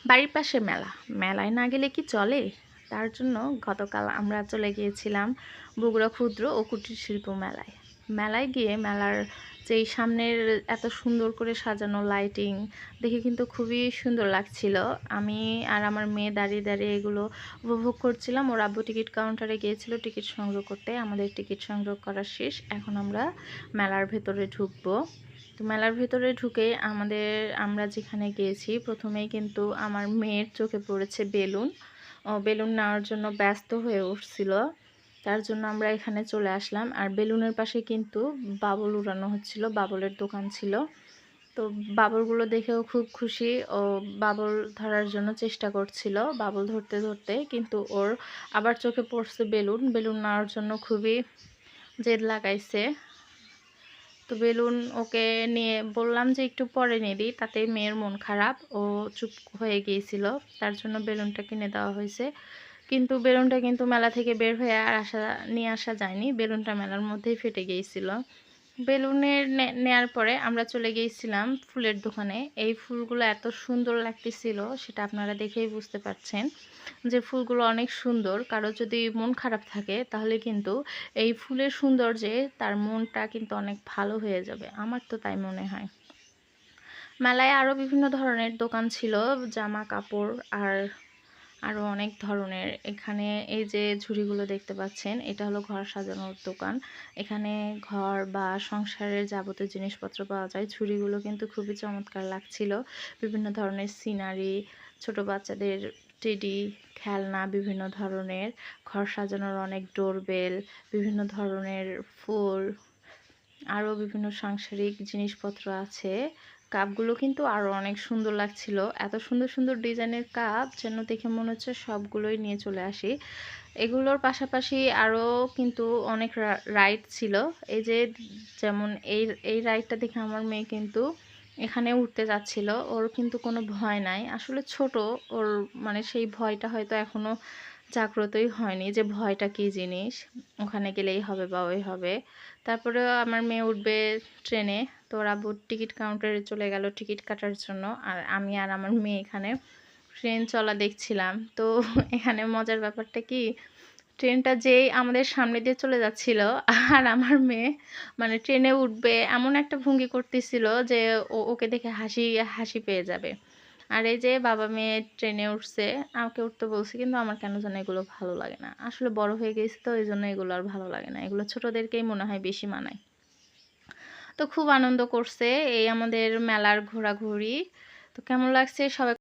বাড়ির পাশে মেলা, মেলায় না গেলে কি চলে? তার জন্য গতকাল আমরা চলে গিয়েছিলাম বগুড়া ক্ষুদ্র ও কুটির শিল্প মেলায়। মেলায় গিয়ে মেলার যেই সামনের এত সুন্দর করে সাজানো লাইটিং দেখে কিন্তু খুবই সুন্দর লাগছিল। আমি আর আমার মেয়ে দাঁড়িয়ে দাঁড়িয়ে এগুলো উপভোগ করছিলাম। ওর আব্বু টিকিট কাউন্টারে গিয়েছিল টিকিট সংগ্রহ করতে। আমাদের টিকিট সংগ্রহ করা শেষ, এখন আমরা মেলার ভেতরে ঢুকবো। তো মেলার ভেতরে ঢুকে আমরা যেখানে গিয়েছি প্রথমেই কিন্তু আমার মেয়ের চোখে পড়েছে বেলুন। ও বেলুন নেওয়ার জন্য ব্যস্ত হয়ে উঠছিল, তার জন্য আমরা এখানে চলে আসলাম। আর বেলুনের পাশে কিন্তু বাবুল উড়ানো হচ্ছিল, বাবুলের দোকান ছিল। তো বাবুলগুলো দেখেও খুব খুশি, ও বাবুল ধরার জন্য চেষ্টা করছিল। বাবুল ধরতে ধরতে কিন্তু ওর আবার চোখে পড়ছে বেলুন, বেলুন নেওয়ার জন্য খুবই জেদ লাগাইছে। তো বেলুন ওকে নিয়ে বললাম যে একটু পরে নিয়ে দিই, তাতে মেয়ের মন খারাপ, ও চুপ হয়ে গিয়েছিল। তার জন্য বেলুনটা কিনে দেওয়া হয়েছে। কিন্তু বেলুনটা কিন্তু মেলা থেকে বের হয়ে আর নিয়ে আসা যায়নি, বেলুনটা মেলার মধ্যেই ফেটে গিয়েছিল। বেলুনের নেয়ার পরে আমরা চলে গিয়েছিলাম ফুলের দোকানে। এই ফুলগুলো এত সুন্দর লাগতেছিল, সেটা আপনারা দেখেই বুঝতে পারছেন যে ফুলগুলো অনেক সুন্দর। কারো যদি মন খারাপ থাকে তাহলে কিন্তু এই ফুলের সৌন্দর্যে তার মনটা কিন্তু অনেক ভালো হয়ে যাবে, আমার তো তাই মনে হয়। মেলায় আরও বিভিন্ন ধরনের দোকান ছিল, জামা কাপড় আর আরও অনেক ধরনের। এখানে এই যে ঝুড়িগুলো দেখতে পাচ্ছেন, এটা হলো ঘর সাজানোর দোকান। এখানে ঘর বা সংসারের যাবতীয় জিনিসপত্র পাওয়া যায়। ঝুড়িগুলো কিন্তু খুবই চমৎকার লাগছিল। বিভিন্ন ধরনের সিনারি, ছোট বাচ্চাদের টেডি, খেলনা, বিভিন্ন ধরনের ঘর সাজানোর অনেক ডোরবেল, বিভিন্ন ধরনের ফুল, আরও বিভিন্ন সাংসারিক জিনিসপত্র আছে। কাপগুলো কিন্তু আরও অনেক সুন্দর লাগছিল। এত সুন্দর সুন্দর ডিজাইনের কাপ যেন দেখে মনে হচ্ছে সবগুলোই নিয়ে চলে আসি। এগুলোর পাশাপাশি আরও কিন্তু অনেক রাইড ছিল। এই যে যেমন এই রাইডটা দেখে আমার মেয়ে কিন্তু এখানে উঠতে যাচ্ছিল। ওর কিন্তু কোনো ভয় নাই, আসলে ছোট, ওর মানে সেই ভয়টা হয়তো এখনো জাগ্রতই হয়নি যে ভয়টা কী জিনিস, ওখানে গেলেই হবে বা ওই হবে। তারপরেও আমার মেয়ে উঠবে ট্রেনে, তো ওরা টিকিট কাউন্টারে চলে গেল টিকিট কাটার জন্য। আর আমি আর আমার মেয়ে এখানে ট্রেন চলা দেখছিলাম। তো এখানে মজার ব্যাপারটা কি, ট্রেনটা যেই আমাদের সামনে দিয়ে চলে যাচ্ছিল, আর আমার মেয়ে মানে ট্রেনে উঠবে এমন একটা ভঙ্গি করতেছিল যে ওকে দেখে হাসি হাসি পেয়ে যাবে। আর এই যে বাবা মেয়ে ট্রেনে উঠছে, আমাকে উঠতে বলছে, কিন্তু আমার কেন যেন এগুলো ভালো লাগে না। আসলে বড় হয়ে গেছি তো, এই জন্য এগুলো আর ভালো লাগে না, এগুলো ছোটদেরকেই মনে হয় বেশি মানায়। তো খুব আনন্দ করছে এই আমাদের মেলার ঘোরাঘুরি। তো কেমন লাগছে সবাই